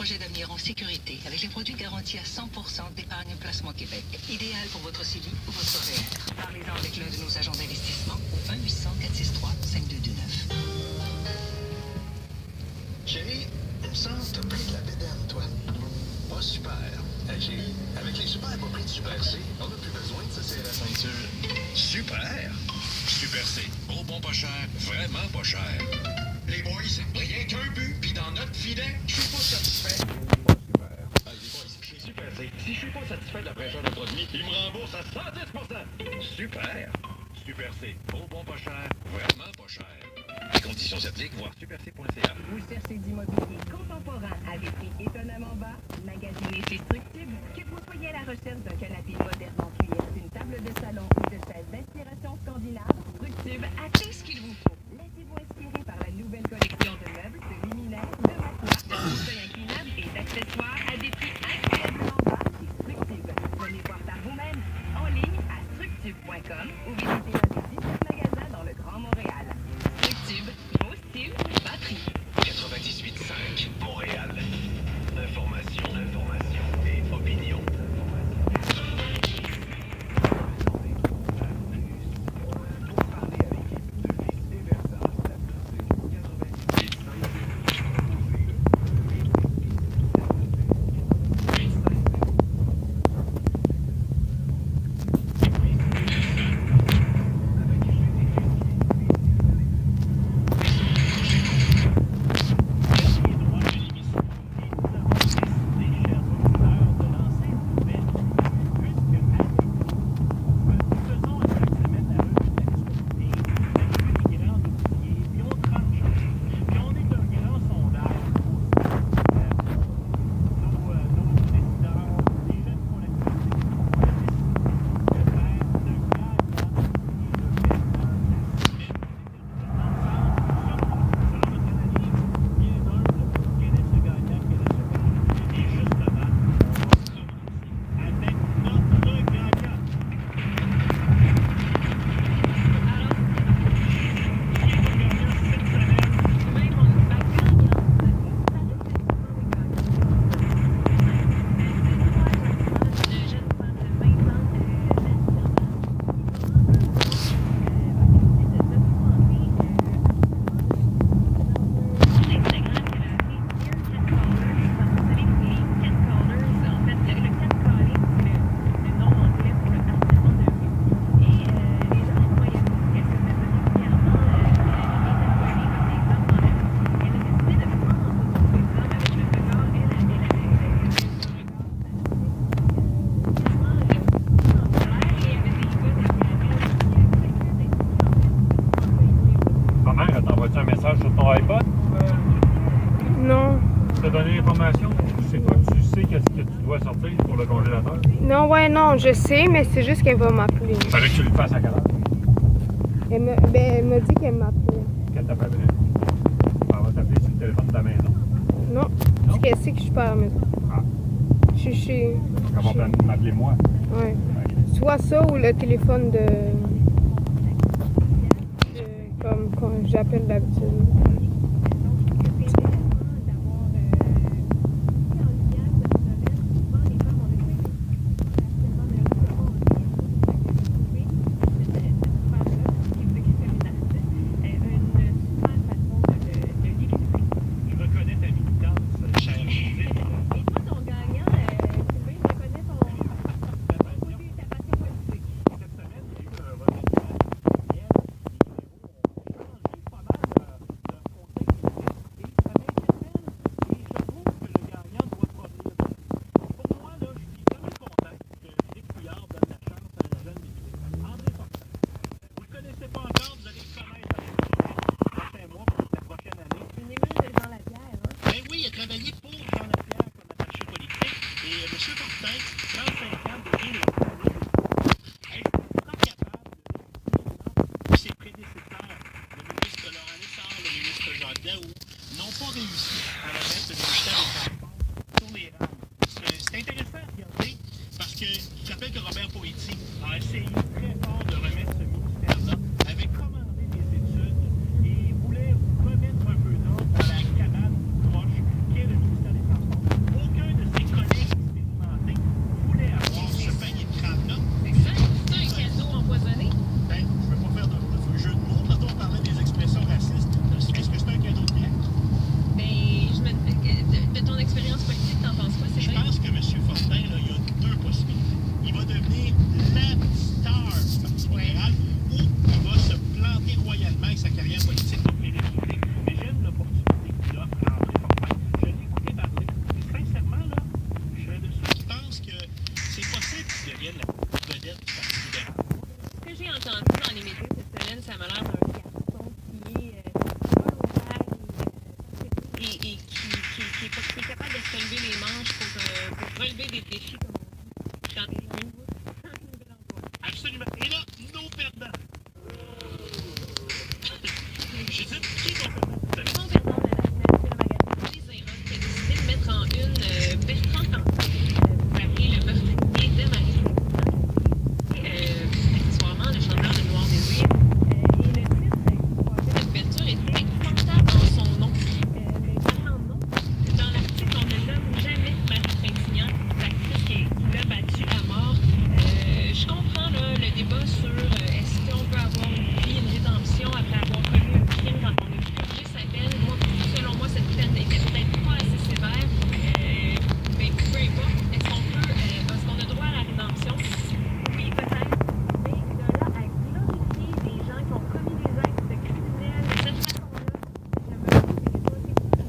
projet d'avenir en sécurité avec les produits garantis à 100% d'Épargne Placement Québec. Idéal pour votre CELI ou votre REER. Parlez-en avec l'un de nos agents d'investissement au 1-800-463-5229. Chérie, il me semble que t'as pris de la bédaine, toi. Pas super. Hey, chérie, avec les super bas prix de Super C, on n'a plus besoin de se serrer la ceinture. Super! Super C. Gros bon pas cher, vraiment pas cher. Les boys, rien qu'un but, puis dans notre filet, je suis pas satisfait. Ah, les boys, chez Super C, si je suis pas satisfait de la fraîcheur de produit, il me rembourse à 110%. Super! Super C. Gros bon pas cher, vraiment pas cher. Les conditions s'appliquent, voir superc.ca. Vous cherchez d'immobilier contemporain à des prix étonnamment bas? Magasinez chez Structube. Que vous soyez à la recherche d'un canapé moderne en cuir, d'une table de salon ou de chaises d'inspiration scandinave, Structube a tout ce qu'il vous faut. Laissez-vous inspirer par la nouvelle collection de meubles, de luminaires, de matelas, de fauteuils inclinables et d'accessoires à des prix incroyablement bas chez Structube. Venez voir par vous-même en ligne à structube.com ou visitez l'un des 17 magasins dans le Grand Montréal. Structube, beau style, bas prix. 98.5 Montréal. Information et opinion. Un message sur ton iPod? Non. Tu t'as donné l'information? Tu sais qu'est-ce que tu dois sortir pour le congélateur? Non, ouais, non, je sais, mais c'est juste qu'elle va m'appeler. Fallait que tu le fasses à quelle heure? Elle m'a dit qu'elle m'appelait. Qu'elle t'appellerait? Elle va t'appeler sur le téléphone de ta maison. Non, parce qu'elle sait que je suis pas à la maison. Ah. Je suis chez... Elle va m'appeler moi. Ouais. Soit ça ou le téléphone de comme quand j'appelle d'habitude. Je sais, qui est ton Son perdant de la finale du magazine Les Zéros qui a décidé de mettre en une Bertrand Canty, vous rappelez le meurtrier de Marie. Accessoirement, le chanteur de Noir Désir. Et le titre de couverture était confortable en son nom. Mais parlant de nom, dans l'article, on ne nomme jamais Marie Trintignant, l'actrice qui l'a battue à mort. Je comprends là, le débat sur est-ce qu'on peut avoir une vie, une rédemption après avoir commis un crime quand on a purgé sa peine. Moi, selon moi, cette peine n'était peut-être pas assez sévère. Mais peu importe, est-ce qu'on a droit à la rédemption? Oui, peut-être. Mais de là à glorifier des gens qui ont commis des actes criminels de cette façon-là, je me pose des questions.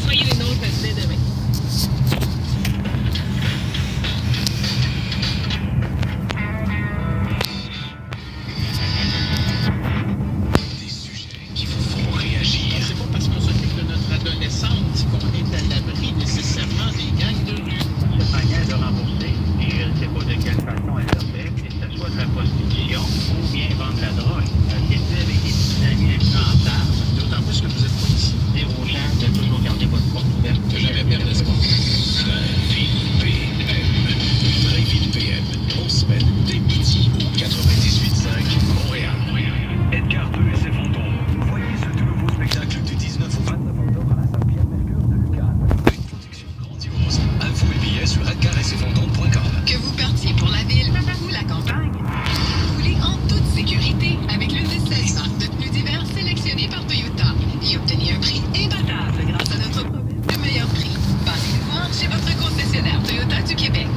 Soyez les nôtres dès demain. Des sujets qui vous font réagir. C'est pas parce qu'on s'occupe de notre adolescente qu'on est à l'abri nécessairement des gangs de rue. Cette manière de rembourser, et je ne sais pas de quelle façon elle le fait, que ce soit de la prostitution ou bien vendre de la drogue. C'est fait avec des petits amis influençables. D'autant plus que vous êtes pas ici. Dire aux gens de toujours garder votre porte ouverte. Que jamais perdre espoir. Drive-In PM. Grosse semaine dès midi au 98.5 Montréal. Edgar II et ses fantômes. Voyez ce tout nouveau spectacle du 19 au 29 octobre à la salle Pierre-Mercure de Lucas. Une production grandiose. À vous les billets sur edgaretsetfantômes.com. Que vous partiez pour la ville ou la campagne, roulez en toute sécurité avec l'une des 16 marques de pneus d'hiver sélectionnées par Toyota et obtenez un prix imbattable grâce à notre promesse de meilleur prix. Passez nous voir chez votre concessionnaire Toyota du Québec.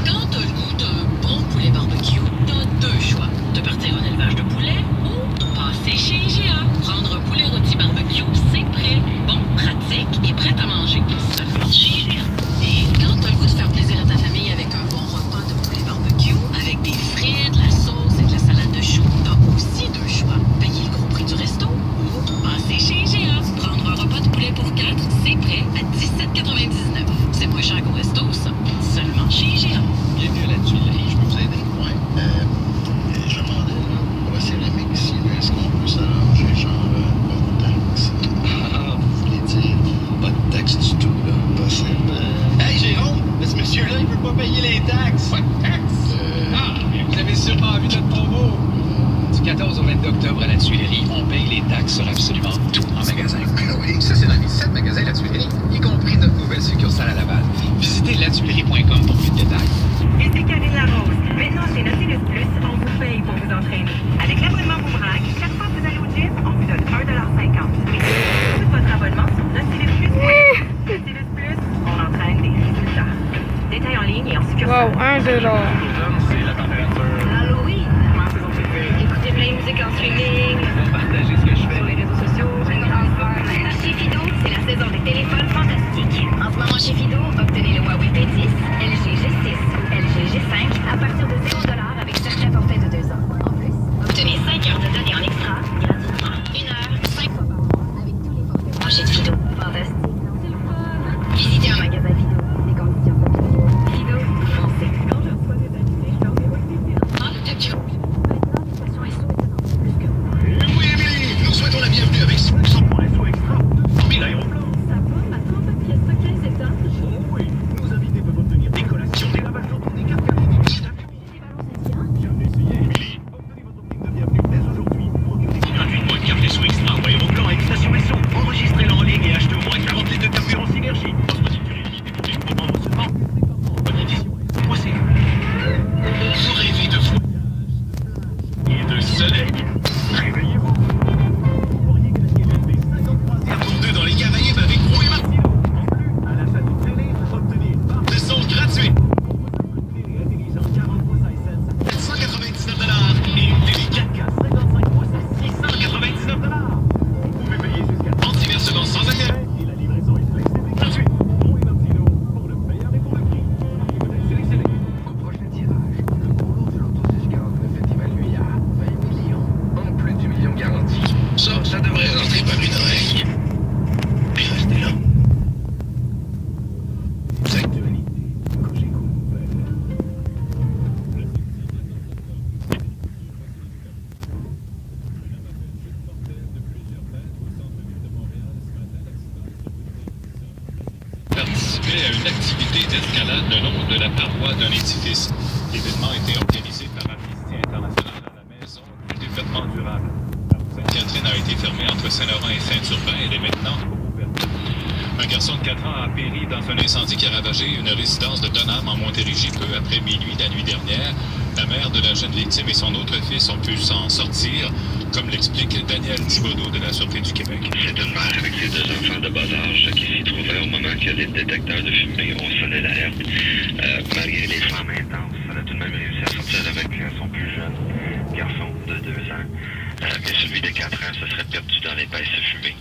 Quand t'as le goût d'un bon poulet barbecue, t'as deux choix. De partir en élevage de poulet ou passer chez IGA. Prendre un poulet rôti barbecue, c'est prêt. Bon, pratique et prêt à manger. Seulement chez IGA. Et quand t'as le goût de faire plaisir à ta famille avec un bon repas de poulet barbecue, avec des frites, de la sauce et de la salade de choux, t'as aussi deux choix. Payer le gros prix du resto ou passer chez IGA. Prendre un repas de poulet pour 4, c'est prêt à 17,99. C'est moins cher qu'au resto, ça. Seulement chez IGA. Bienvenue à la tuilerie. Je peux vous aider? Ouais. Je me demandais, là, pour la céramique ici, est-ce qu'on peut s'arranger, genre, pas de taxe? Ah, vous voulez dire pas de taxe du tout, là? Possible. Hey, Jérôme! Mais ce monsieur-là, il veut pas payer les taxes! Pas de taxes? Vous avez sûrement vu notre promo. Du 14 au 22 octobre à la Tuilerie, on paye les taxes sur absolument tout en magasin. Oui, ça, c'est dans les 7 magasins La Tuilerie. Y compris notre nouvelle succursale à Laval. Visitez latuilerie.com pour plus de détails. Et c'est Karine Larose. Maintenant, chez Nautilus Plus, on vous paye pour vous entraîner. Avec l'abonnement Boomerang, chaque fois que vous allez au gym, on vous donne 1,50 $. Tout votre abonnement Gérard. L'automne, c'est la température. Halloween. Comment saison préférée? Écouter plein de musique en streaming. Partager ce que je Sur fais. les réseaux sociaux. Une grande fan. Chez Fido, c'est la saison des téléphones fantastiques. En ce moment, chez Fido, obtenez le Huawei P10, LG G6 ou LG G5 à partir de 0$ avec certains forfaits de 2 ans. En plus, obtenez 5 heures de données en extra gratuitement. 1 heure, 5 fois par mois avec tous les forfaits branchés de Fido. Fantastique, non? C'est le fun. Visitez un magasin Fido. Les conditions s'appliquent. Fido, foncez. Quand je reçois des invités, je leur dévoile des finances. Ah, peut-être que... Maintenant, les stations SO étonnantes. Plus que... Oui, Émilie, nous souhaitons la bienvenue avec Switch. 100.SO extra. 1000 aéroplans. Ça va, ma tante a pièce de 15 étages. Oh oui, nos invités peuvent obtenir des collations, des lavages d'auto, des cartes cadeaux, des billets d'avion. Des ballons scintillants. Bien essayé, Émilie. Obtenez votre prime de bienvenue dès aujourd'hui. Procurez gratuitement une carte SO extra ou aéroplan avec station SO. Enregistrez-la en ligne et achetez au moins 40 litres de carburant synergie. Offre durée limitée pour les gros membres seulement. Bonne édition. Voici. Vous rêvez de voyage et de soleil. Réveillez-vous. Vous pourriez gagner l'LV 53e Pour deux dans les Caraïbes avec Pro et Martin. En plus, à l'achat d'une télé, obtenez par De son gratuit. télé intelligente 40 pouces iSense 799 et une télé 4K 55 pouces à 699 $. Vous pouvez payer jusqu'à en divers secondes sans appel. et la livraison est flexible et gratuite. Pro et Martino, pour le meilleur et pour le prix. Modèle sélectionné. Au prochain tirage, le polo de l'Auto 649 est évalué à 20 millions, en plus du million garanti. Ça devrait rentrer par une oreille. Puis rester là. Actualité. Cogeco Nouvelle. Participait à une activité d'escalade le long de la paroi d'un édifice. L'événement a été organisé par Amnesty International à la Maison du développement durable. La rue Sainte-Catherine a été fermée entre Saint-Laurent et Saint-Urbain. Elle est maintenant ouverte. Un garçon de 4 ans a péri dans un incendie qui a ravagé une résidence de Dunham en Montérégie peu après minuit la nuit dernière. La mère de la jeune victime et son autre fils ont pu s'en sortir, comme l'explique Daniel Thibodeau de la Sûreté du Québec. C'est une mère avec ses 2 enfants de bas âge qui s'y trouvait au moment que les détecteurs de fumée ont sonné l'alerte. Malgré les flammes intenses, elle a tout de même réussi à sortir avec son plus jeune garçon de 2 ans. Mais celui de 4 ans se serait perdu dans l'épaisse fumée.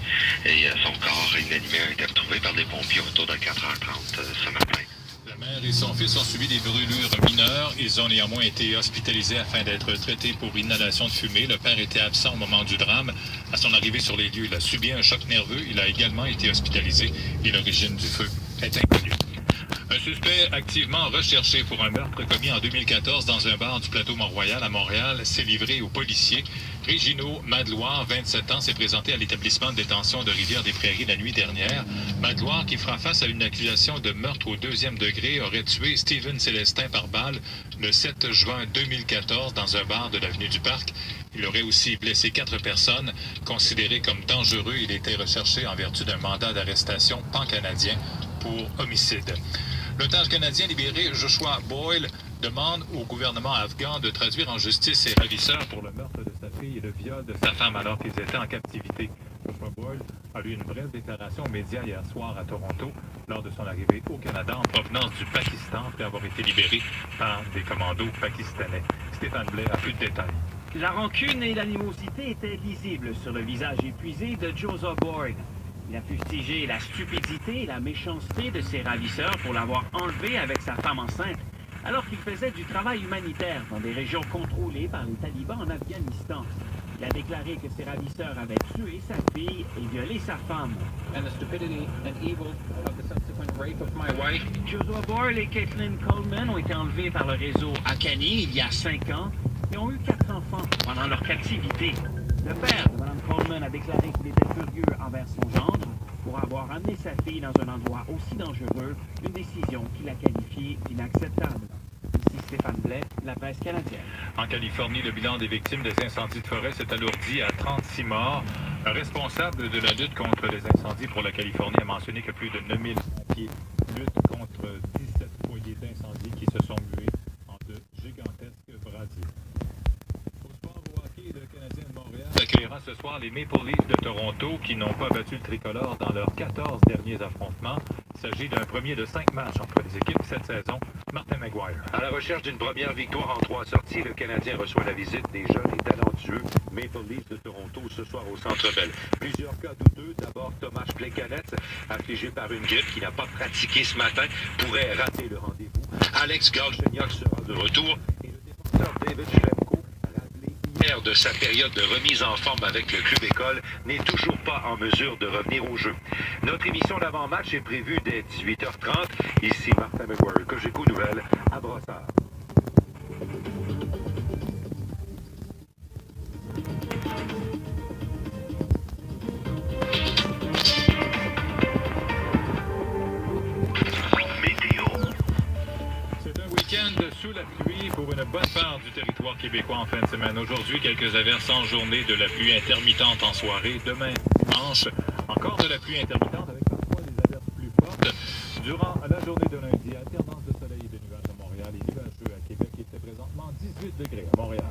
Et son corps inanimé a été retrouvé par des pompiers autour de 4h30 ce matin. La mère et son fils ont subi des brûlures mineures. Ils ont néanmoins été hospitalisés afin d'être traités pour inhalation de fumée. Le père était absent au moment du drame. À son arrivée sur les lieux, il a subi un choc nerveux. Il a également été hospitalisé et l'origine du feu est inconnue. Un suspect activement recherché pour un meurtre commis en 2014 dans un bar du plateau Mont-Royal à Montréal s'est livré aux policiers. Régino Madloire, 27 ans, s'est présenté à l'établissement de détention de Rivière-des-Prairies la nuit dernière. Madloire, qui fera face à une accusation de meurtre au 2e degré, aurait tué Steven Célestin par balle le 7 juin 2014 dans un bar de l'avenue du Parc. Il aurait aussi blessé 4 personnes. Considéré comme dangereux, il était recherché en vertu d'un mandat d'arrestation pan-canadien pour homicide. L'otage canadien libéré Joshua Boyle demande au gouvernement afghan de traduire en justice ses ravisseurs pour le meurtre de sa fille et le viol de sa femme alors qu'ils étaient en captivité. Joshua Boyle a lu une brève déclaration aux médias hier soir à Toronto lors de son arrivée au Canada en provenance du Pakistan après avoir été libéré par des commandos pakistanais. Stéphane Blais a plus de détails. La rancune et l'animosité étaient lisibles sur le visage épuisé de Joshua Boyle. Il a fustigé la stupidité et la méchanceté de ses ravisseurs pour l'avoir enlevé avec sa femme enceinte, alors qu'il faisait du travail humanitaire dans des régions contrôlées par les talibans en Afghanistan. Il a déclaré que ses ravisseurs avaient tué sa fille et violé sa femme. Joshua Boyle et Caitlin Coleman ont été enlevés par le réseau Akani il y a 5 ans et ont eu 4 enfants pendant leur captivité. Le père de Mme Coleman a déclaré qu'il était furieux envers son gendre pour avoir amené sa fille dans un endroit aussi dangereux, une décision qu'il a qualifiée d'inacceptable. Ici Stéphane Blais, la presse canadienne. En Californie, le bilan des victimes des incendies de forêt s'est alourdi à 36 morts. Un responsable de la lutte contre les incendies pour la Californie a mentionné que plus de 9000 pompiers luttent contre 17 foyers d'incendie qui se sont mués en de gigantesques brasiers. Le Canadien de Montréal accueillera ce soir les Maple Leafs de Toronto qui n'ont pas battu le tricolore dans leurs 14 derniers affrontements. Il s'agit d'un premier de 5 matchs entre les équipes cette saison. Martin McGuire. À la recherche d'une première victoire en 3 sorties, le Canadien reçoit la visite des jeunes et talentueux Maple Leafs de Toronto ce soir au Centre Bell. Plusieurs cas douteux. D'abord, Tomas Plekanec, affligé par une grippe qui n'a pas pratiqué ce matin, pourrait rater le rendez-vous. Alex Galchenyuk sera de retour et le défenseur David Schlemko, rappelé hier de sa période de remise en forme avec le club école, n'est toujours pas en mesure de revenir au jeu. Notre émission d'avant-match est prévue dès 18h30. Ici Martin McGuire, Cogeco Nouvelles, à Brossard. Sous la pluie pour une bonne part du territoire québécois en fin de semaine. Aujourd'hui, quelques averses en journée, de la pluie intermittente en soirée. Demain, dimanche, encore de la pluie intermittente avec parfois des averses plus fortes. Durant la journée de lundi, alternance de soleil et de nuages à Montréal et nuageux à Québec. Il fait présentement 18 degrés à Montréal.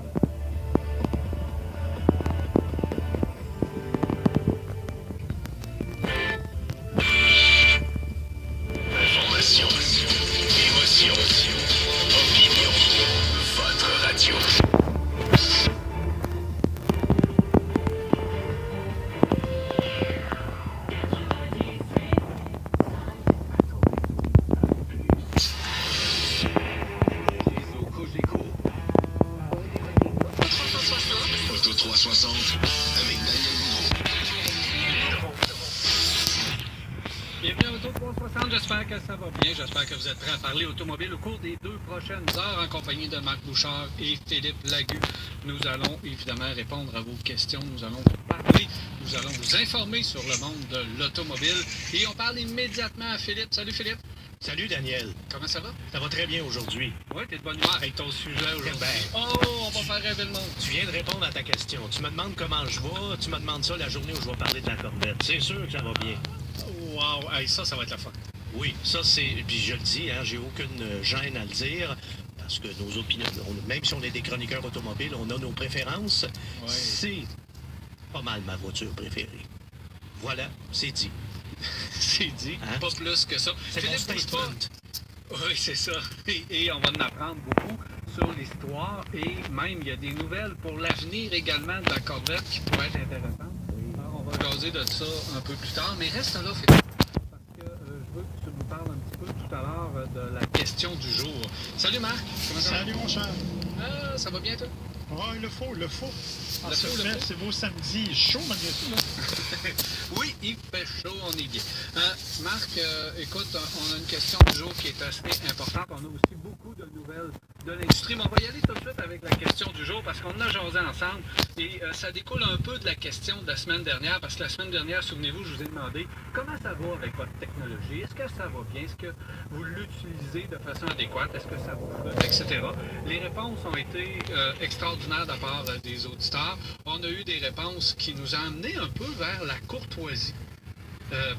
Information, émotion, opinion, votre radio. Auto 360 avec Daniel Boudreau. Bienvenue à Auto 360, j'espère que ça va bien, j'espère que vous êtes prêts à parler automobile au cours des 2 prochaines heures en compagnie de Marc Bouchard et Philippe Lagu. Nous allons évidemment répondre à vos questions, nous allons vous parler, nous allons vous informer sur le monde de l'automobile et on parle immédiatement à Philippe. Salut Philippe. Salut Daniel. Comment ça va? Ça va très bien aujourd'hui. Oui, t'es de bonne humeur avec ton sujet aujourd'hui. Oh, on va faire rêver le monde. Tu viens de répondre à ta question. Tu me demandes comment je vais, tu me demandes ça la journée où je vais parler de la Corvette. C'est sûr que ça va bien. Wow, hey, ça va être la fun. Oui, ça c'est... Puis je le dis, hein, j'ai aucune gêne à le dire, parce que nos opinions, même si on est des chroniqueurs automobiles, on a nos préférences. Ouais. C'est pas mal ma voiture préférée. Voilà, c'est dit. C'est dit, hein? Pas plus que ça. C'est mon statement. Oui, c'est ça. Et on va en apprendre beaucoup sur l'histoire et même il y a des nouvelles pour l'avenir également de la Corvette qui pourraient être intéressantes. Alors, on va jaser de ça un peu plus tard, mais reste là, Philippe, parce que je veux que tu nous parles un petit peu tout à l'heure de la question du jour. Salut Marc, comment ça va? Salut mon cher. Ça va bien toi? Ouais, il le faut. C'est beau samedi, chaud malgré tout, là. Oui, il fait chaud, on est bien. Marc, écoute, on a une question du jour qui est assez importante. On a aussi beaucoup de nouvelles de l'industrie, mais on va y aller tout de suite avec la question du jour parce qu'on a jasé ensemble et ça découle un peu de la question de la semaine dernière parce que la semaine dernière, souvenez-vous, je vous ai demandé comment ça va avec votre technologie, est-ce que ça va bien, est-ce que vous l'utilisez de façon adéquate, est-ce que ça vous flotte, etc. Les réponses ont été extraordinaires de la part des auditeurs. On a eu des réponses qui nous ont amené un peu vers la courtoisie.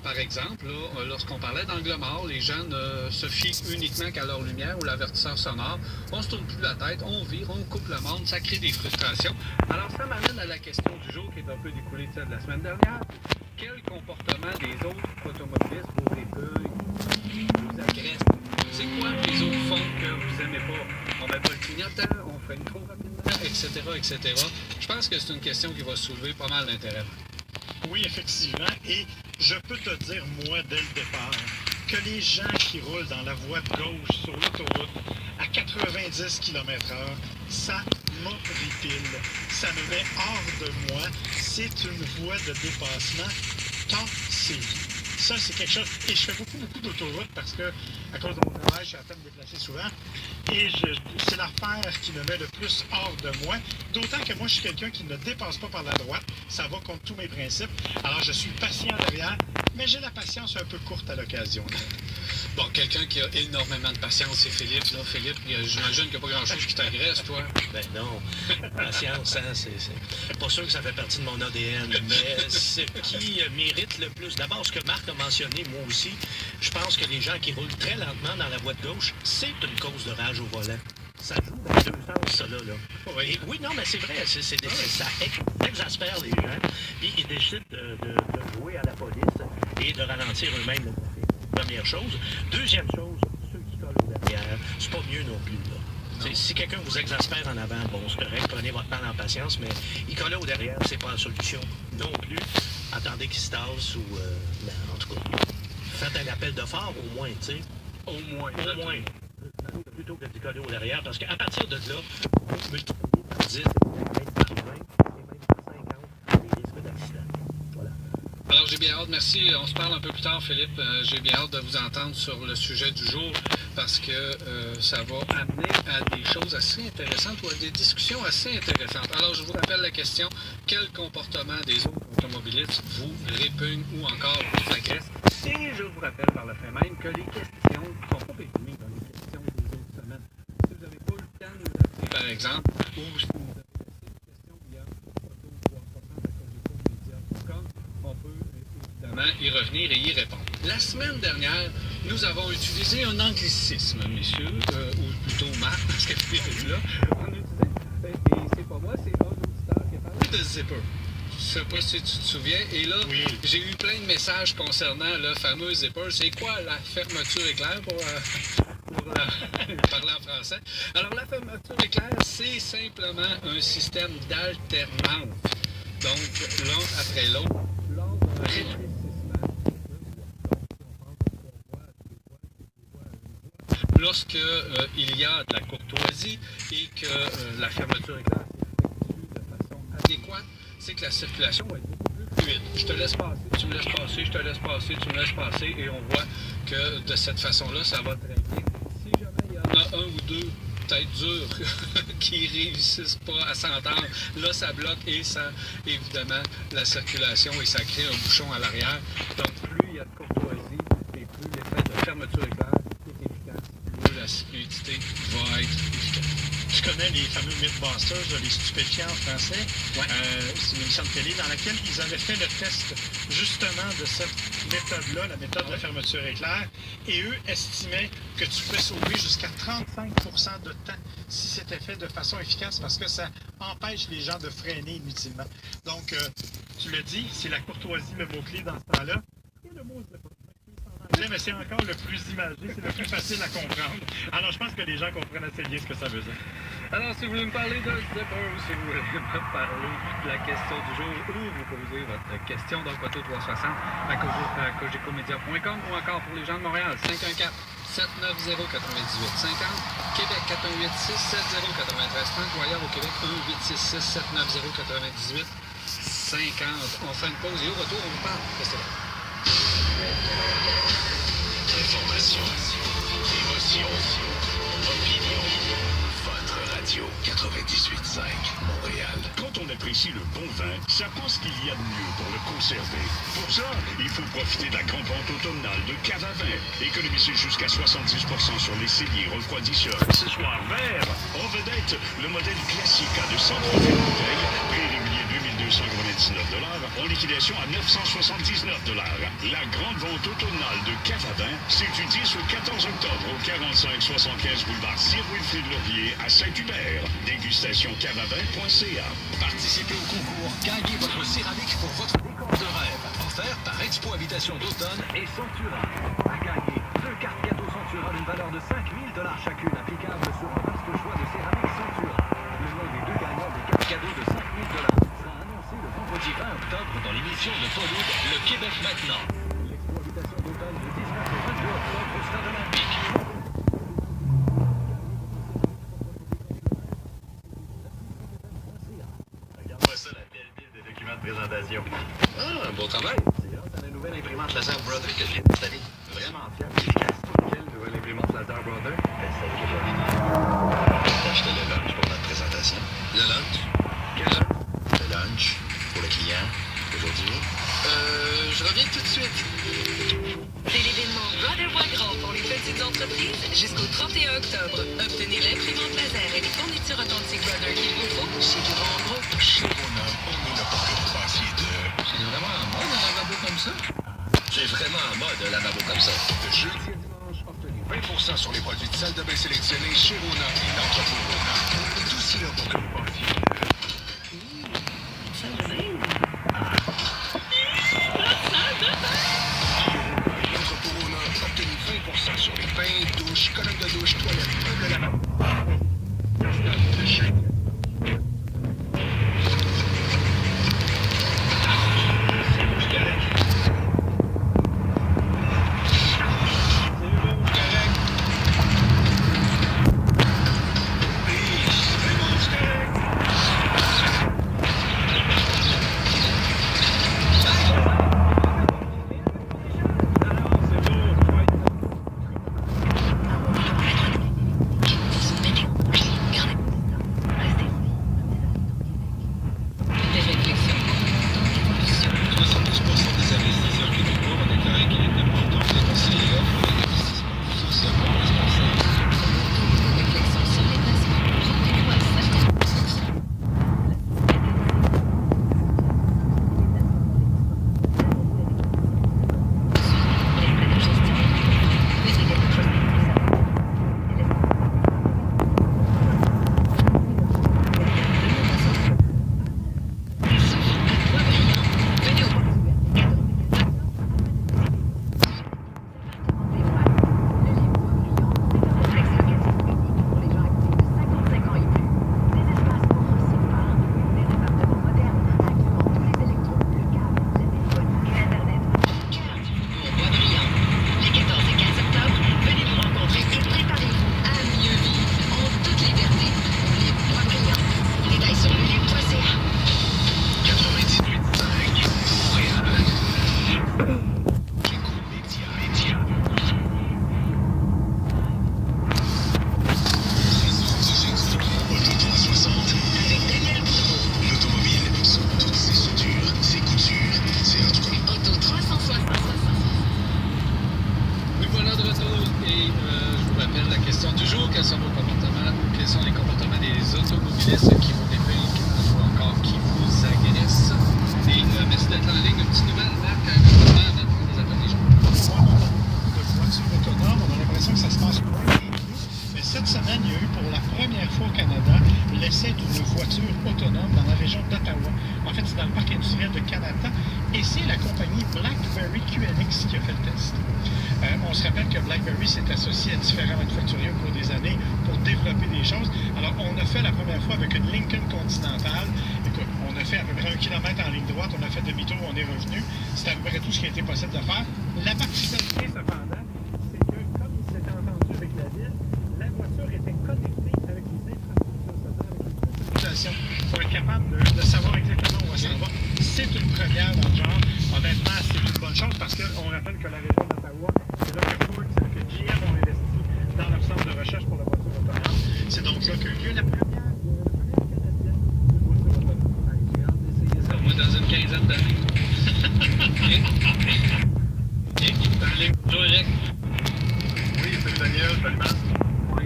Par exemple, là, lorsqu'on parlait d'angle mort, les gens ne se fient uniquement qu'à leur lumière ou l'avertisseur sonore. On se tourne plus la tête, on vire, on coupe le monde, ça crée des frustrations. Alors ça m'amène à la question du jour qui est un peu découlée de celle de la semaine dernière. Quel comportement des autres automobilistes vous écueille, vous agresse? C'est quoi que les autres font que vous n'aimez pas? On met pas le clignotant, on freine trop rapidement, etc., etc. Je pense que c'est une question qui va soulever pas mal d'intérêt. Oui, effectivement. Et je peux te dire, moi, dès le départ, que les gens qui roulent dans la voie de gauche sur l'autoroute à 90 km/h, ça m'horripile. Ça me met hors de moi. C'est une voie de dépassement toxique. Ça, c'est quelque chose. Et je fais beaucoup d'autoroutes parce que, à cause de mon travail, je suis à peine déplacé souvent. Et c'est l'affaire qui me met le plus hors de moi. D'autant que moi, je suis quelqu'un qui ne dépasse pas par la droite. Ça va contre tous mes principes. Alors, je suis patient derrière, mais j'ai la patience un peu courte à l'occasion. Bon, quelqu'un qui a énormément de patience, c'est Philippe. Là. Philippe, j'imagine qu'il n'y a pas grand-chose qui t'agresse, toi. Ben non. Patience, hein, c'est pas sûr que ça fait partie de mon ADN. Mais ce qui mérite le plus, d'abord, ce que Marc a mentionné, moi aussi, je pense que les gens qui roulent très lentement dans la voie de gauche, c'est une cause de rage au volant. Ça joue dans les deux sens, ça, là. Oui. Et, oui, non, mais c'est vrai, ça exaspère les gens. Puis ils décident de jouer à la police et de ralentir eux-mêmes le trafic. Première chose. Deuxième chose, ceux qui collent aux arrière. C'est pas mieux non plus, là. Si quelqu'un vous exaspère en avant, bon, c'est correct, prenez votre temps en patience, mais y coller au derrière, c'est pas la solution non plus. Attendez qu'il se tasse ou... en tout cas, faites un appel de phare au moins, tu sais. Au moins. Plutôt que d'y coller au derrière, parce qu'à partir de là, vous multipliez par 10, par 20, et même par 50, les risques d'accident. Voilà. Alors, j'ai bien hâte, merci. On se parle un peu plus tard, Philippe. J'ai bien hâte de vous entendre sur le sujet du jour parce que ça va amener à des choses assez intéressantes ou à des discussions assez intéressantes. Alors, je vous rappelle la question. Quel comportement des autres automobilistes vous répugne ou encore vous agresse? Et je vous rappelle par le fait même que les questions ne sont pas périmées dans les questions des autres semaines. Si vous n'avez pas le temps de nous appeler, par exemple, ou si vous avez laissé une question via auto-360@cogecomedia.com, on peut évidemment y revenir et y répondre. La semaine dernière, nous avons utilisé un anglicisme, messieurs, ou plutôt Marc, parce qu'elle est là. On utilisait, et c'est pas moi, c'est un auditeur qui a parlé de zipper. Je sais pas si tu te souviens. Et là, j'ai eu plein de messages concernant le fameux zipper. C'est quoi la fermeture éclair pour parler en français? Alors, la fermeture éclair, c'est simplement un système d'alternance. Donc, l'un après l'autre, lors d'un rétrécissement. Lorsque il y a de la courtoisie et que la fermeture éclair s'effectue de façon adéquate, c'est que la circulation va être beaucoup plus fluide. Je te laisse passer, tu me laisses passer, je te laisse passer, tu me laisses passer, et on voit que de cette façon-là, ça va très bien. Si jamais il y en a un ou deux têtes dures qui réussissent pas à s'entendre, là, ça bloque et ça, évidemment, la circulation et ça crée un bouchon à l'arrière. Donc, plus il y a de courtoisie et plus l'effet de fermeture éclair est efficace, plus la fluidité va être efficace. Tu connais les fameux Mythbusters, les stupéfiants en français. Ouais. C'est une émission de télé dans laquelle ils avaient fait le test justement de cette méthode-là, la méthode de fermeture éclair. Et eux estimaient que tu pouvais sauver jusqu'à 35% de temps si c'était fait de façon efficace parce que ça empêche les gens de freiner inutilement. Donc, tu le dis, c'est la courtoisie le mot-clé dans ce temps-là. Et le mot mais c'est encore le plus imagé, c'est le plus facile à comprendre. Alors, je pense que les gens comprennent assez bien ce que ça veut dire. Alors, si vous voulez me parler de zipper ou si vous voulez me parler de la question du jour ou vous poser votre question dans Auto 360 à cogecomedia.com ou encore pour les gens de Montréal, 514-790-9850, Québec 418-670-9330 ou ailleurs au Québec 1-866-790-9850. On fait une pause et au retour, on vous parle. Restez là. Information, émotion, opinion. Votre radio 98.5 Montréal. Quand on apprécie le bon vin, ça pense qu'il y a de mieux pour le conserver. Pour ça, il faut profiter de la grande vente automnale de Cave à vin. Économisez jusqu'à 70% sur les celliers refroidisseurs, accessoires verts. En vedette, le modèle classique à 200 bouteilles, prix régulier $2,299, en liquidation à $979. La grande vente automnale de Cave à vin, c'est du 10 au 14 octobre au 45-75 boulevard Sir-Wilfrid-Laurier à Saint-Hubert. Dégustation-cavavin.ca. Participez au concours, gagnez votre céramique pour votre décor de rêve. Offert par Expo Habitation d'Automne et Centura. À gagner 2 cartes cadeaux Centura d'une valeur de $5,000 chacune, applicable sur un vaste choix de céramique Centura. Le nom des deux gagnants des cartes cadeaux de $5,000 sera annoncé le vendredi 20 octobre dans l'émission de Pauline Le Québec maintenant. L'Expo Habitation d'Automne du 19 au 22 octobre au Stade Olympique. Regarde-moi ça, la belle ville de documents de présentation. Ah, un beau travail. C'est grâce à la nouvelle imprimante Laser Brother que je viens d'installer. Vraiment fier. Efficace. Quelle nouvelle imprimante Laser Brother? Ben, celle que j'avais dit. J'ai acheté le lunch pour notre présentation. Le lunch? Quel lunch? Le lunch pour le client aujourd'hui. Je reviens tout de suite. C'est l'événement Brother Voix Grand pour les petites entreprises jusqu'au 31 octobre. Obtenez l'imprimante laser et les fournitures authentiques Brother qu'il vous faut chez Bureau en gros. Chez Rona, on est là pour que vous fassiez de... C'est vraiment en mode un lavabo comme ça? C'est vraiment en mode un lavabo comme ça. De jeudi à dimanche, obtenez 20% sur les produits de salle de bain sélectionnés chez Rona et l'entrepôt Rona. On est aussi là pour que vous fassiez de... Salle de bain? Obtenez 20% sur les bains, douches, colonnes de douche, la compagnie BlackBerry QNX qui a fait le test. On se rappelle que BlackBerry s'est associé à différents manufacturiers au cours des années pour développer des choses. Alors, on a fait la première fois avec une Lincoln Continental. Écoute, on a fait à peu près 1 kilomètre en ligne droite, on a fait demi-tour, on est revenu. C'était à peu près tout ce qui a été possible de faire. La particularité, cependant, c'est que, comme il s'était entendu avec la ville, la voiture était connectée avec les infrastructures, c'est-à-dire avec les communications, pour être capable de savoir exactement où elle s'en va. C'est une première dans le genre. Honnêtement, c'est une bonne chose parce qu'on rappelle que la région d'Ottawa, c'est là que Ford, que GM ont investi dans leur centre de recherche pour la voiture autonome. C'est donc là que lieu la première canadienne de voiture autonome. J'ai hâte d'essayer ça, moi, dans une quinzaine d'années. Bonjour, Eric. Oui, salut Daniel, salut Marc. Oui.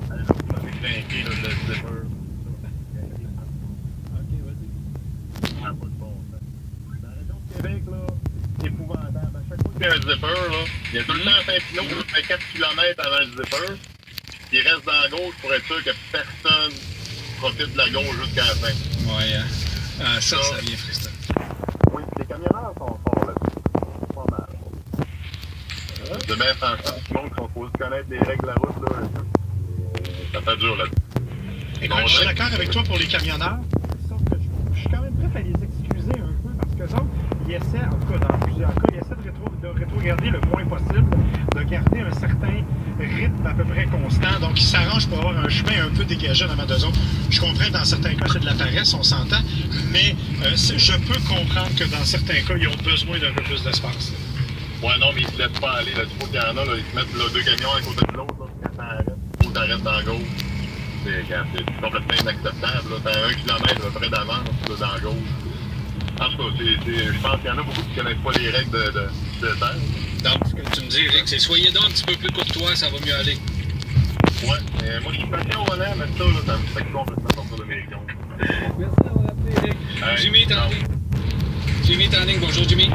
Allez, donc, tu m'avais craqué, là, le zipper. Ok, vas-y. Ah, pas de bon sens. Dans la région de Québec, là, c'est épouvantable. À chaque fois qu'il y a un zipper, là, il y a tout le temps un Saint-Pinot qui fait 4 km avant le zipper. Il reste dans la gauche pour être sûr que personne profite de la gauche jusqu'à la fin. Ouais, ça vient frustrant. Oui, les camionneurs sont là-dessus. Pas mal. De bien franchement, tout le monde qui sont supposés connaître les règles de la route, là, ça fait dur là-dessus. Écoute, je suis d'accord avec toi pour les camionneurs, sauf que je suis quand même prêt à les excuser un peu parce qu'eux autres, ils essaient, en tout cas dans plusieurs cas, ils essaient de rétrograder le moins possible, de garder un certain rythme à peu près constant. Donc, ils s'arrangent pour avoir un chemin un peu dégagé en avant d'eux autres. Je comprends que dans certains cas, c'est de la paresse, on s'entend, mais je peux comprendre que dans certains cas, ils ont besoin d'un peu plus d'espace. Ouais, non, mais ils se laissent pas aller. Là, du coup, qu'il y en a, là, ils se mettent là, 2 camions à côté de l'autre, là, quand t'arrêtes, ou t'arrêtes dans la gauche. C'est complètement inacceptable. T'as 1 kilomètre à peu près d'avance là, dans la gauche. En tout cas, je pense qu'il y en a beaucoup qui ne connaissent pas les règles de terre. Donc, ce que tu me dis, Eric, c'est soyez donc un petit peu plus courtois, ça va mieux aller. Ouais, moi je suis patient au volant, mais ça, là, ça me fait complètement sortir de mes lions. Merci d'avoir appelé, Eric. Hey, Jimmy est en ligne. Jimmy est en ligne. Bonjour, Jimmy.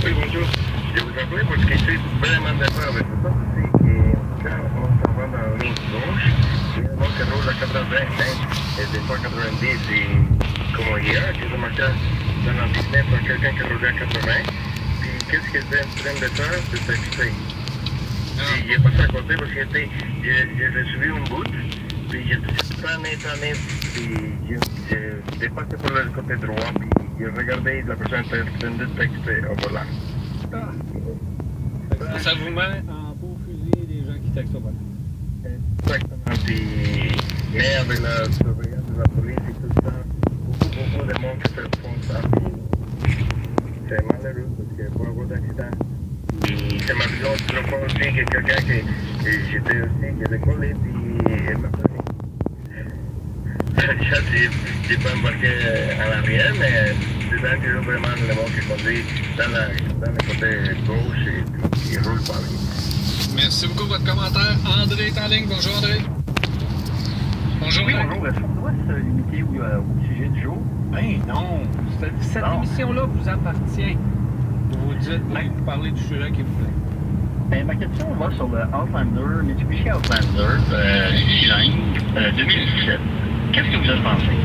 Oui, bonjour. Je vous appelle parce que je suis vraiment d'accord avec vous. C'est que quand on s'en va dans la ligne gauche, il y a un qui roule à 85 et des fois 90, et comme hier, j'ai remarqué dans la business par quelqu'un qui roulait à 80. Puis qu'est-ce que j'étais en train de faire? C'est s'exciter. J'ai passé à côté parce que j'ai reçu une boute, puis j'étais tanné, puis j'ai passé pour le côté droit, puis j'ai regardé la personne qui était en train de texter au volant. Ça vous met en beau fusil des gens qui textent au volant. Exactement. Puis, mais avec la surveillance de la police et tout ça, beaucoup de monde qui font ça. Puis, c'est malheureux parce qu'il y a pas beaucoup d'accidents. Et ça m'a fait l'autre fois aussi que quelqu'un que j'étais aussi, qui était collé, puis il m'a fait. J'ai pas embarqué à l'arrière, mais c'est dangereux vraiment le monde qui conduit dans le côté gauche et puis il roule pas vite. Merci beaucoup pour votre commentaire. André est en ligne. Bonjour, André. Bonjour. Oui, bonjour. Est-ce qu'on doit se limiter au sujet du jour? Ben non. Cette émission-là vous appartient. Vous dites, vous parlez du sujet qui vous plaît. Ben, ma question va sur le Outlander, Mitsubishi Outlander, cylindre, 2017. Qu'est-ce que vous en pensez?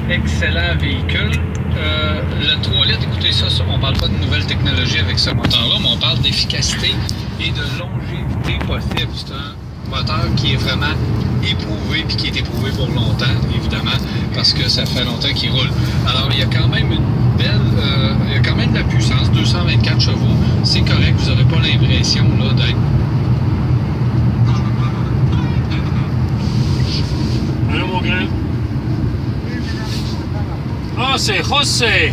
Excellent véhicule. Le 3 litres, écoutez ça, on parle pas de nouvelles technologies avec ce moteur-là, mais on parle d'efficacité et de longévité possible. C'est un moteur qui est vraiment éprouvé puis qui est éprouvé pour longtemps, évidemment, parce que ça fait longtemps qu'il roule. Alors, il y a quand même une belle... il y a quand même de la puissance, 224 chevaux. C'est correct, vous n'aurez pas l'impression là, d'être... Allô, mon grand? Ah, c'est José!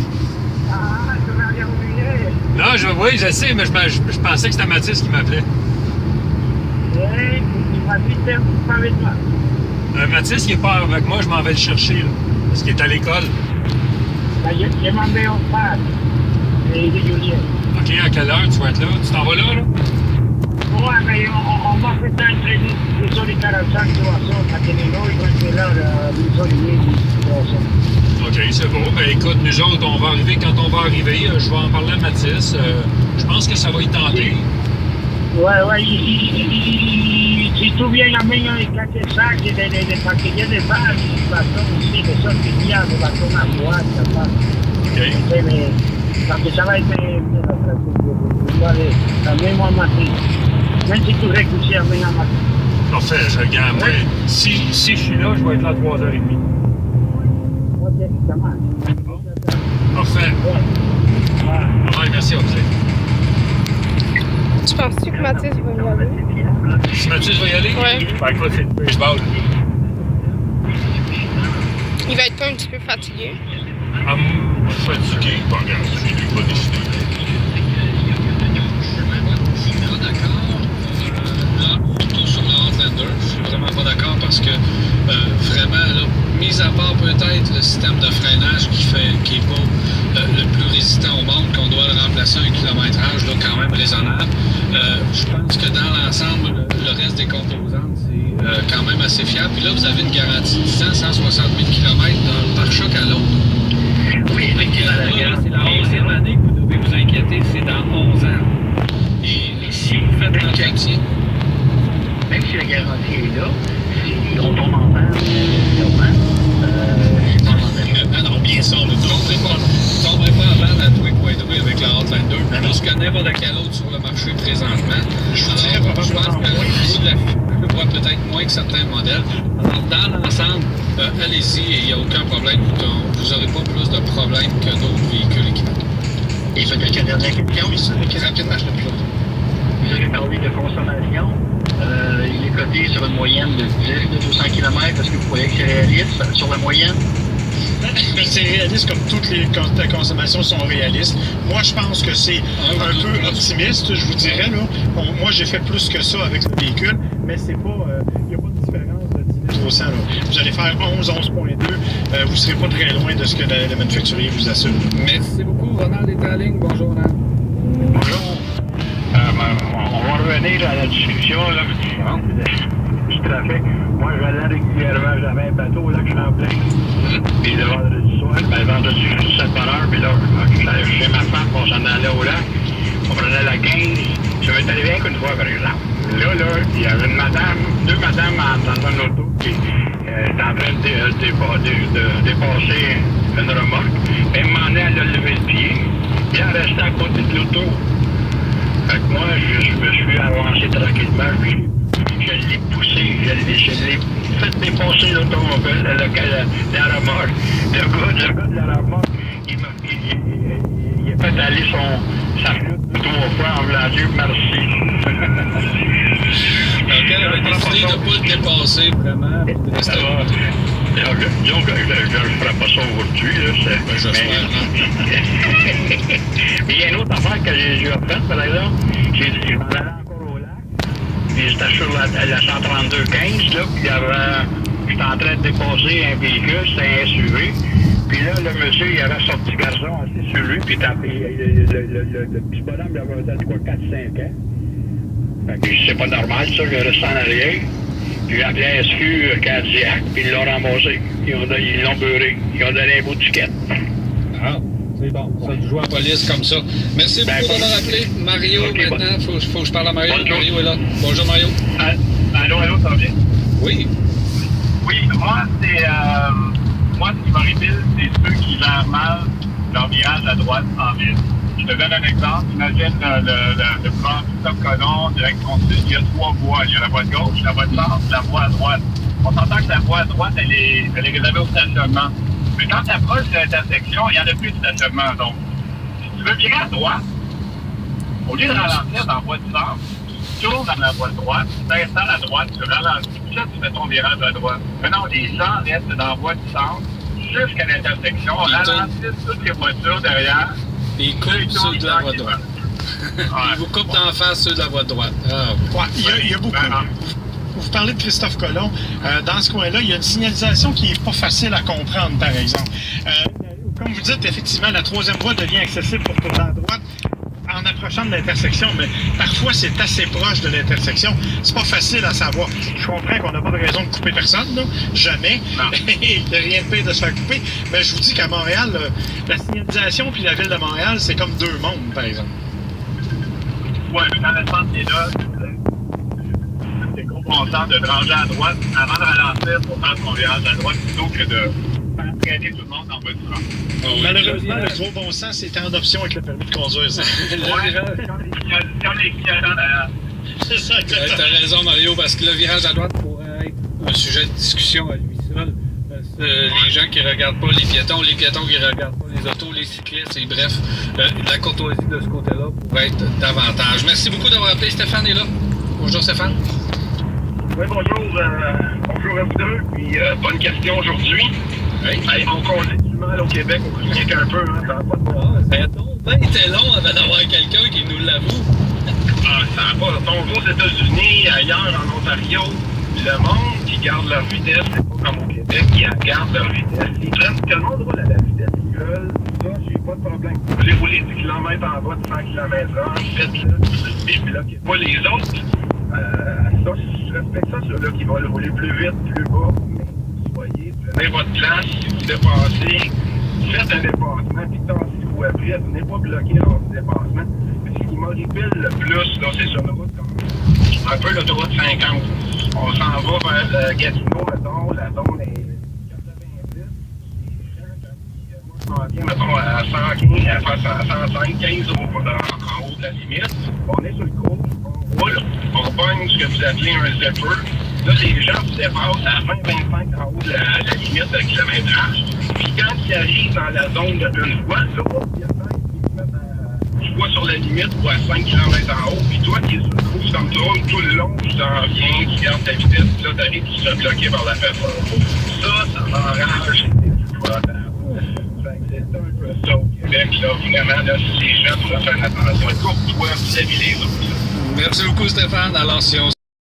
Non, oui, je sais, mais je pensais que c'était Mathis qui m'appelait. Mathis, il est pas avec moi, je m'en vais le chercher, là, parce qu'il est à l'école. Je m'en vais au parc. OK, à quelle heure tu vas être là? Tu t'en vas là? Ouais, mais on va faire un train de soli 45 à Tenino, il va être là, de soli. OK, c'est beau. Ben écoute, nous autres, on va arriver quand on va arriver. Je vais en parler à Mathis. Je pense que ça va y tenter. Ouais, si tu viens à mí avec quelques sacs de paquets de base, bastón aussi, de sortilla, de bastón à boîte, capaz. OK. Parce que ça va être bien la procédure. Je dois aller amener moi matin. Même si tu récupères maintenant matin. Parfait, je regarde. Moi, si je suis là, je vais être là à 3h30. Ok, ça marche. Parfait. Ouais, merci, José. Tu penses-tu que Mathis va y aller? Si Mathis va y aller? Ouais. Ben écoute, c'est le baseball. Il va être pas un petit peu fatigué? Ah, moi, je suis fatigué. Bon, regarde, je n'ai pas décidé. Surtout sur le Outlander, je suis vraiment pas d'accord parce que vraiment, là, mis à part peut-être le système de freinage qui est pas le plus résistant au monde, qu'on doit le remplacer à un kilométrage là, quand même raisonnable, je pense que dans l'ensemble, le reste des composantes, c'est quand même assez fiable. Puis là, vous avez une garantie de 160 000 km d'un pare-choc à l'autre. Oui, effectivement. C'est la 11e année que vous devez vous inquiéter, c'est dans 11 ans. Et si vous faites l'entretien, même si la garantie est là, si on tombe en panne, non, bien sûr, vous ne tomberez pas en panne à tous les points de rue avec la Outlander, plus que n'importe quel autre sur le marché présentement. Je pense que je vois peut-être moins que certains modèles. Alors, dans l'ensemble, allez-y et il n'y a aucun problème. Vous n'aurez pas plus de problèmes que d'autres véhicules équipés. Et peut-être une dernière question. Rapidement, je l'ai. Vous avez parlé de consommation. Il est coté sur une moyenne de 10 200 km. Est-ce que vous croyez que c'est réaliste sur la moyenne? C'est réaliste comme toutes les consommations sont réalistes. Moi, je pense que c'est un peu optimiste, je vous dirais. Là. Moi, j'ai fait plus que ça avec le véhicule, mais c'est pas, il n'y a pas de différence de 10 litres au 100. Là. Vous allez faire 11.2. Vous ne serez pas très loin de ce que le manufacturier vous assure. Merci beaucoup, Ronald est en ligne. Bonjour, Ronald. Bonjour. On va revenir à la discussion là, du trafic. Moi, j'allais régulièrement, j'avais un bateau au lac Champlain. Puis le vendredi soir, le vendredi, je suis 7 par heure. Puis là, chez ma femme, on s'en allait au lac. On prenait la 15. Ça m'est arrivé qu'une fois, par exemple. Là, il y avait deux madames dans un auto qui étaient en train de dépasser une remorque. Puis elle m'en elle a levé le pied. Puis elle restait à côté de l'auto. Fait que moi, je me suis avancé tranquillement, puis je l'ai poussé, je l'ai fait dépasser l'automobile, la remorque. Le gars de la remorque, il a fait aller sa flûte 3 fois en voulant dire merci. Elle avait décidé de ne pas le dépasser, vraiment. Disons que je ne ferai pas ça aujourd'hui, là. Mais il y a une autre affaire que j'ai faite, par exemple. Je m'en allais encore au lac. Puis j'étais sur la 132-15, là. Puis j'étais en train de dépasser un véhicule, c'était un SUV. Puis là, le monsieur, il avait son petit garçon assis sur lui. Puis le petit bonhomme, il avait peut-être quoi, 4-5 ans. Fait que c'est pas normal, ça, je reste en arrière. Puis j'ai appelé un SQ cardiaque, puis ils l'ont ramassé. Ils l'ont beurré. Ils ont donné un bout de ticket. Ah, c'est bon. Ça joue en police comme ça. Merci beaucoup d'avoir appelé. Mario, maintenant, faut que je parle à Mario. Mario est là. Bonjour, Mario. Allô, ça va bien? Oui. Oui, moi, ce qui m'horripile, c'est ceux qui gèrent mal leur virage à droite en ville. Je te donne un exemple. Imagine le plan Christophe Colomb, direction sud, il y a 3 voies. Il y a la voie de gauche, la voie de centre, la voie à droite. On s'entend que la voie à droite, elle est réservée au stationnement. Mais quand tu approches de l'intersection, il n'y en a plus de stationnement. Donc, si tu veux virer à droite, au lieu de ralentir dans la voie du centre, tu tournes dans la voie de droite, tu t'installes à droite, tu ralentis, puis là, tu fais ton virage à droite. Maintenant, les gens restent dans la voie du centre jusqu'à l'intersection. On ralentit toutes les voitures derrière. Et il coupe ceux de la voie droite. Il vous coupe d'en face ceux de la voie droite. Il y a beaucoup. Vous parlez de Christophe Colomb. Dans ce coin-là, il y a une signalisation qui n'est pas facile à comprendre, par exemple. Comme vous dites, effectivement, la 3e voie devient accessible pour tourner à droite en approchant de l'intersection, mais parfois, c'est assez proche de l'intersection. C'est pas facile à savoir. Je comprends qu'on n'a pas de raison de couper personne, là. Jamais. Il n'y a rien de pire de se faire couper. Mais je vous dis qu'à Montréal, la signalisation puis la ville de Montréal, c'est comme 2 mondes, par exemple. Oui, mais quand le centre est là, c'est gros bon sens de ranger à droite avant de ralentir pour faire son virage à droite plutôt que de entraîner tout le monde en bas du rang. Malheureusement, le gros bon sens, c'était en option avec le permis de conduire. Ça. C'est ça, exactement. T'as raison, Mario, parce que le virage à droite pourrait être un sujet de discussion à lui seul. Les gens qui regardent pas les piétons qui regardent pas les autos, les cyclistes, et bref, la courtoisie de ce côté-là pourrait être davantage. Merci beaucoup d'avoir appelé. Stéphane est là. Bonjour, Stéphane. Oui, bonjour. Bonjour à vous deux. Puis, bonne question aujourd'hui. Oui. On conduit du mal au Québec, on communique un peu. Hein, ça n'a pas de bon. Ça a été long avant d'avoir quelqu'un qui nous l'avoue. Ça n'a pas. Donc, aux États-Unis, ailleurs, en Ontario, le monde qui garde leur vitesse, c'est pas comme au Québec, qui gardent leur vitesse. Ils prennent que le monde roule à la vitesse qu'ils veulent. Ça, j'ai pas de problème. Vous voulez rouler 10 km en bas de 100 km/h, faites-le. Et bloquez pas les autres. Ça, je respecte ça, ceux-là qui vont rouler plus vite, plus bas. Mais soyez, prenez votre place, si vous dépassez, faites un dépassement, puis tassez-vous après, vous n'êtes pas bloqué dans votre dépassement. Mais ce qui m'horripile le plus, là, c'est sur la route, un peu l'autoroute 50. On s'en va vers Gatineau, mettons, la zone est 90. On s'en vient, mettons, à 115, à 105, 15 en haut de la limite. On est sur le cours, on roule, on pogne ce que vous appelez un zipper. Là, les gens se dépassent à 20-25 en haut de la limite de kilométrage. Puis quand ils arrivent dans la zone de une voie, là, il y a 5 qui se mettent à vois sur la limite ou à 5 km en haut, puis toi qui es sur le coup, comme tout le long, tu t'en viens, tu gardes ta vitesse, puis là, t'arrives, tu te fais bloquer par la personne. Ça m'enrage. C'est un peu ça au Québec, là, vraiment, là, si les gens doivent faire attention, courtois vis-à-vis les autres. Merci beaucoup, Stéphane. Alors, si on